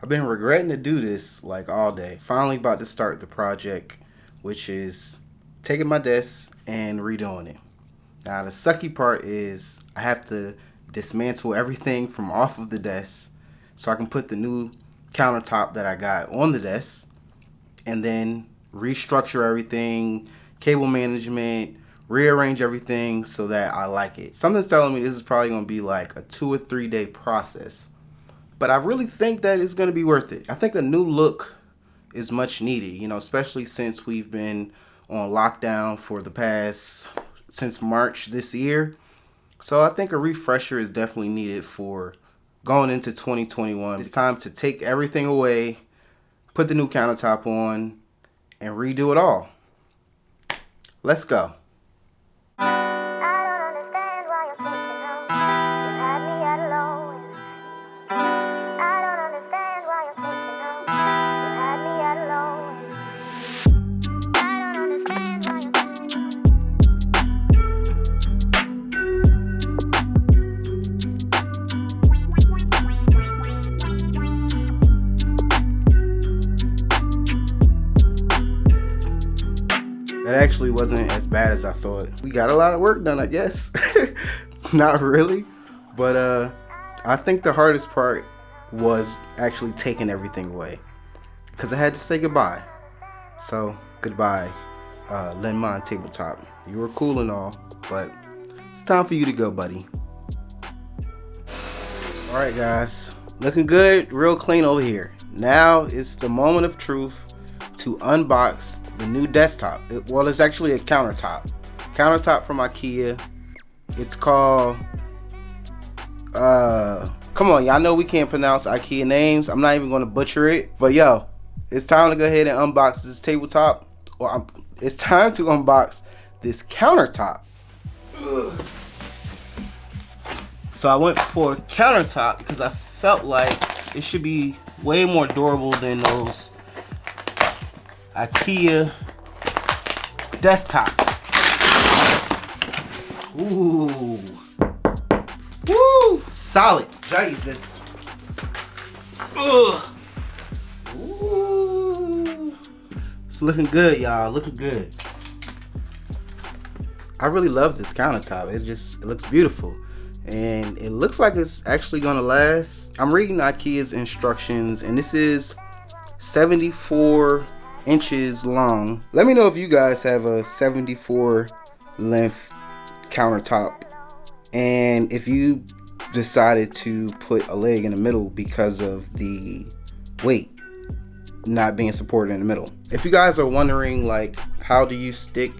I've been regretting to do this like all day. Finally about to start the project, which is taking my desk and redoing it. Now the sucky part is I have to dismantle everything from off of the desk so I can put the new countertop that I got on the desk and then restructure everything, cable management, rearrange everything so that I like it. Something's telling me this is probably going to be like a 2 or 3 day process. But I really think that it's going to be worth it. I think a new look is much needed, especially since we've been on lockdown for the past, since March this year. So I think a refresher is definitely needed for going into 2021. It's time to take everything away, put the new countertop on, and redo it all. Let's go. That actually wasn't as bad as I thought. We got a lot of work done, I guess. Not really, but I think the hardest part was actually taking everything away because I had to say goodbye. So goodbye, Linnmon Tabletop. You were cool and all, but it's time for you to go, buddy. All right, guys, looking good, real clean over here. Now it's the moment of truth to unbox the new desktop. It's actually a countertop from Ikea. It's called come on, y'all know we can't pronounce Ikea names. I'm not even going to butcher it, but yo, it's time to go ahead and unbox this tabletop. It's time to unbox this countertop. Ugh. So I went for a countertop because I felt like it should be way more durable than those Ikea desktops. Ooh. Woo! Solid. Jesus. Ugh. Ooh. It's looking good, y'all. Looking good. I really love this countertop. It looks beautiful. And it looks like it's actually gonna last. I'm reading Ikea's instructions, and this is 74 inches long. Let me know if you guys have a 74 length countertop and if you decided to put a leg in the middle because of the weight not being supported in the middle. If you guys are wondering like how do you stick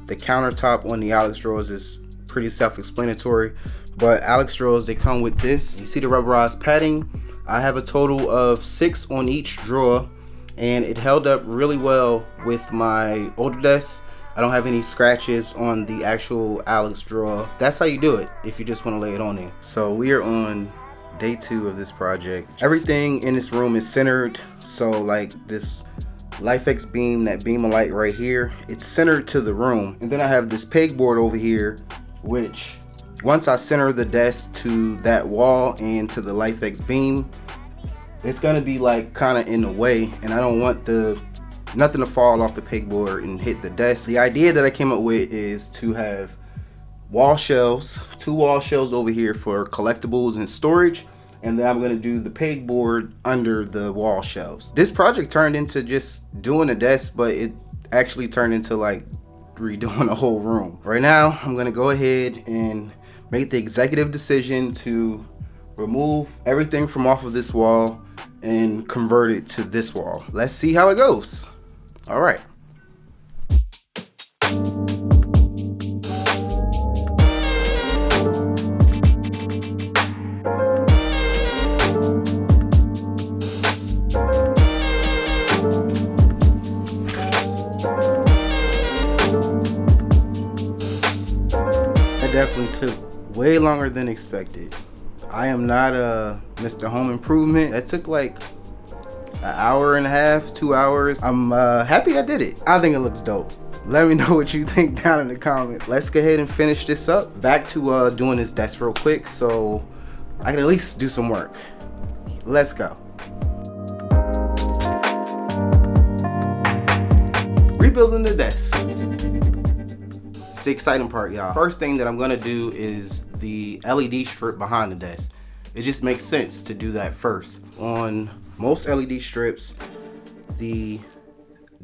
the countertop on the Alex drawers, is pretty self-explanatory, but Alex drawers, they come with this. You see the rubberized padding. I have a total of 6 on each drawer, and it held up really well with my older desk. I don't have any scratches on the actual Alex drawer. That's how you do it if you just want to lay it on there. So we are on day 2 of this project. Everything in this room is centered. So like this LifeX beam, that beam of light right here, it's centered to the room. And then I have this pegboard over here, which once I center the desk to that wall and to the LifeX beam, it's gonna be like kind of in the way, and I don't want nothing to fall off the pegboard and hit the desk. The idea that I came up with is to have wall shelves, 2 wall shelves over here for collectibles and storage, and then I'm gonna do the pegboard under the wall shelves. This project turned into just doing a desk, but it actually turned into like redoing the whole room. Right now, I'm gonna go ahead and make the executive decision to remove everything from off of this wall and convert it to this wall. Let's see how it goes. All right. That definitely took way longer than expected. I am not a Mr. Home Improvement. That took like an hour and a half, 2 hours. I'm happy I did it. I think it looks dope. Let me know what you think down in the comments. Let's go ahead and finish this up. Back to doing this desk real quick so I can at least do some work. Let's go. rebuilding the desk. It's the exciting part, y'all. First thing that I'm gonna do is the LED strip behind the desk. It just makes sense to do that first. On most LED strips, the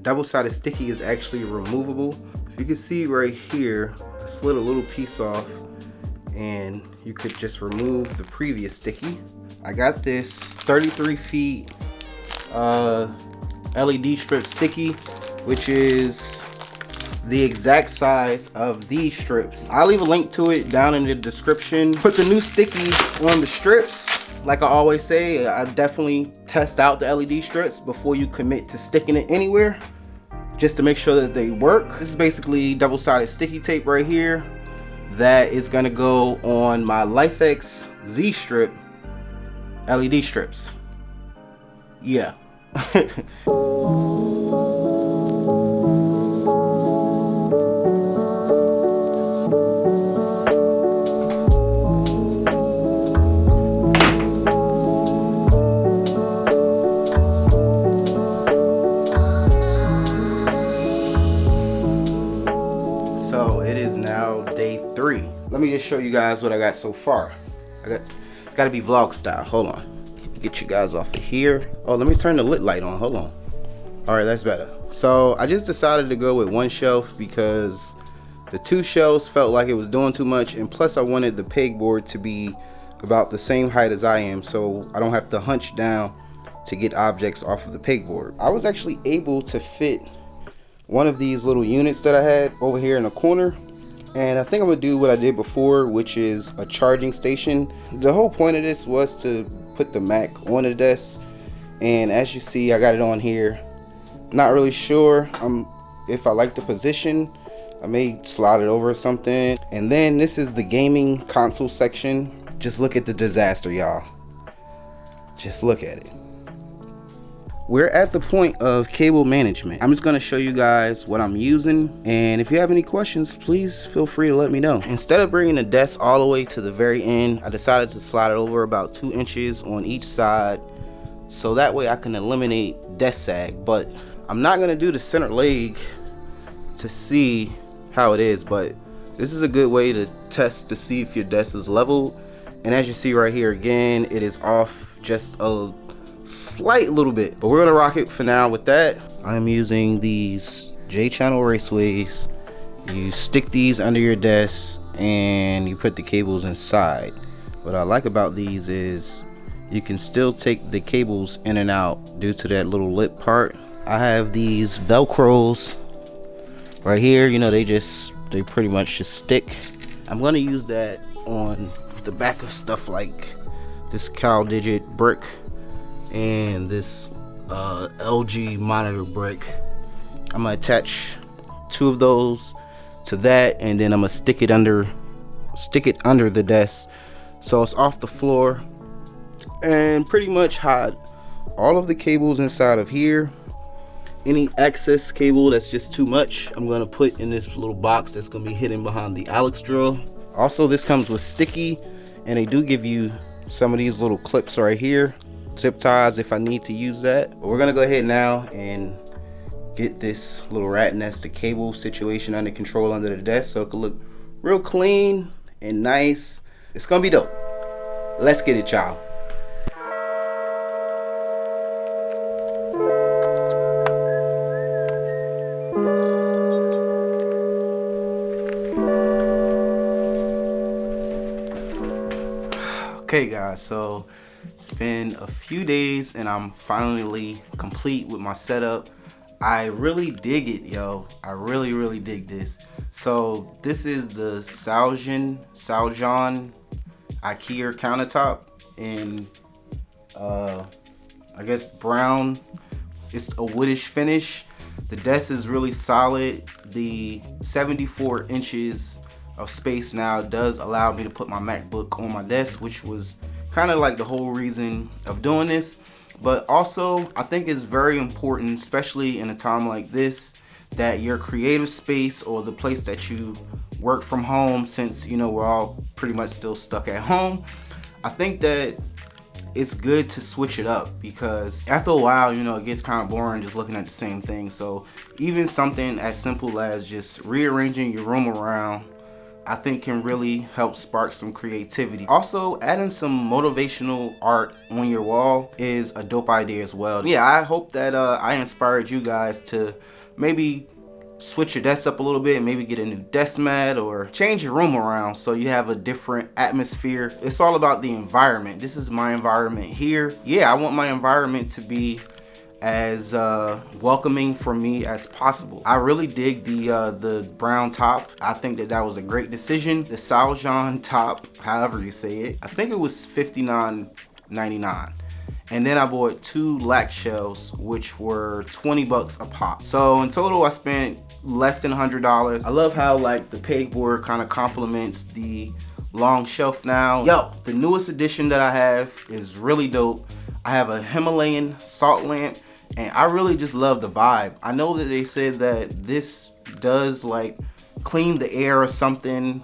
double-sided sticky is actually removable. You can see right here, I slid a little piece off and you could just remove the previous sticky. I got this 33 feet LED strip sticky, which is the exact size of these strips. I'll leave a link to it down in the description. Put the new stickies on the strips. Like I always say, I definitely test out the LED strips before you commit to sticking it anywhere, just to make sure that they work. This is basically double-sided sticky tape right here that is gonna go on my LifeX Z strip LED strips. Yeah. So it is now day 3. Let me just show you guys what I got so far. It's gotta be vlog style. Hold on. Get you guys off of here. Oh, let me turn the lit light on. Hold on. All right, that's better. So I just decided to go with one shelf because the 2 shelves felt like it was doing too much, and plus I wanted the pegboard to be about the same height as I am, so I don't have to hunch down to get objects off of the pegboard. I was actually able to fit one of these little units that I had over here in the corner, and I think I'm gonna do what I did before, which is a charging station. The whole point of this was to put the Mac on the desk, and as you see, I got it on here. Not really sure if I like the position. I may slide it over or something. And then this is the gaming console section. Just look at the disaster, y'all. Just look at it. We're at the point of cable management. I'm just gonna show you guys what I'm using, and if you have any questions, please feel free to let me know. Instead of bringing the desk all the way to the very end, I decided to slide it over about 2 inches on each side, so that way I can eliminate desk sag. But I'm not gonna do the center leg to see how it is, but this is a good way to test to see if your desk is level. And as you see right here, again, it is off just a slight little bit, but we're gonna rock it for now with that. I'm using these J-channel raceways. You stick these under your desk and you put the cables inside. What I like about these is you can still take the cables in and out due to that little lip part. I have these Velcros right here. You know, they pretty much just stick. I'm gonna use that on the back of stuff like this CalDigit brick and this LG monitor brick. I'm gonna attach 2 of those to that, and then I'm gonna stick it under the desk so it's off the floor, and pretty much hide all of the cables inside of here. Any excess cable that's just too much, I'm gonna put in this little box that's gonna be hidden behind the Alex drill. Also, this comes with sticky, and they do give you some of these little clips right here, zip ties if I need to use that. But we're gonna go ahead now and get this little rat nest of cable situation under control under the desk so it can look real clean and nice. It's gonna be dope. Let's get it, y'all. Okay guys, so it's been a few days and I'm finally complete with my setup. I really dig it, yo. I really dig this. So this is the Saljan Ikea countertop in I guess brown. It's a woodish finish. The desk is really solid. The 74 inches of space now does allow me to put my MacBook on my desk, which was kind of like the whole reason of doing this. But also I think it's very important, especially in a time like this, that your creative space or the place that you work from home, since you know we're all pretty much still stuck at home, I think that it's good to switch it up, because after a while, you know, it gets kind of boring just looking at the same thing. So even something as simple as just rearranging your room around, I think can really help spark some creativity. Also, adding some motivational art on your wall is a dope idea as well. Yeah, I hope that I inspired you guys to maybe switch your desk up a little bit, maybe get a new desk mat or change your room around so you have a different atmosphere. It's all about the environment. This is my environment here. Yeah, I want my environment to be as welcoming for me as possible. I really dig the brown top. I think that was a great decision. The Saljan top, however you say it, I think it was $59.99. And then I bought 2 lac shelves, which were 20 bucks a pop. So in total, I spent less than $100. I love how like the pegboard kind of complements the long shelf now. Yo, the newest addition that I have is really dope. I have a Himalayan Salt lamp, and I really just love the vibe. I know that they said that this does like clean the air or something.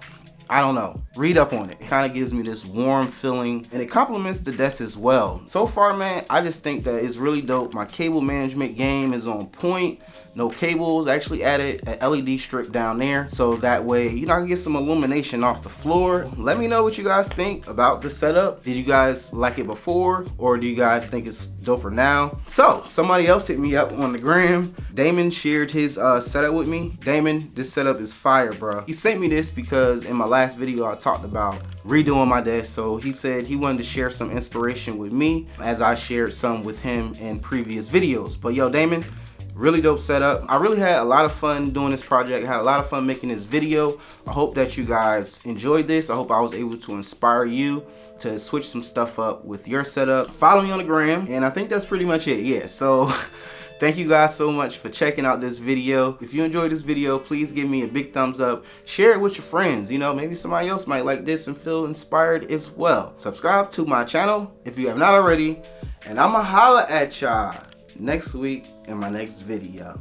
I don't know, read up on it. It kind of gives me this warm feeling, and it complements the desk as well. So far, man, I just think that it's really dope. My cable management game is on point. No cables. I actually added an LED strip down there, so that way, you know, I can get some illumination off the floor. Let me know what you guys think about the setup. Did you guys like it before, or do you guys think it's doper now? So somebody else hit me up on the gram. Damon shared his setup with me. Damon, this setup is fire, bro. He sent me this because in my last video I talked about redoing my desk, so he said he wanted to share some inspiration with me as I shared some with him in previous videos. But yo, Damon, really dope setup. I really had a lot of fun doing this project. I had a lot of fun making this video. I hope that you guys enjoyed this. I hope I was able to inspire you to switch some stuff up with your setup. Follow me on the gram, and I think that's pretty much it. Yeah, so thank you guys so much for checking out this video. If you enjoyed this video, please give me a big thumbs up. Share it with your friends. You know, maybe somebody else might like this and feel inspired as well. Subscribe to my channel if you have not already, and I'ma holla at y'all next week in my next video.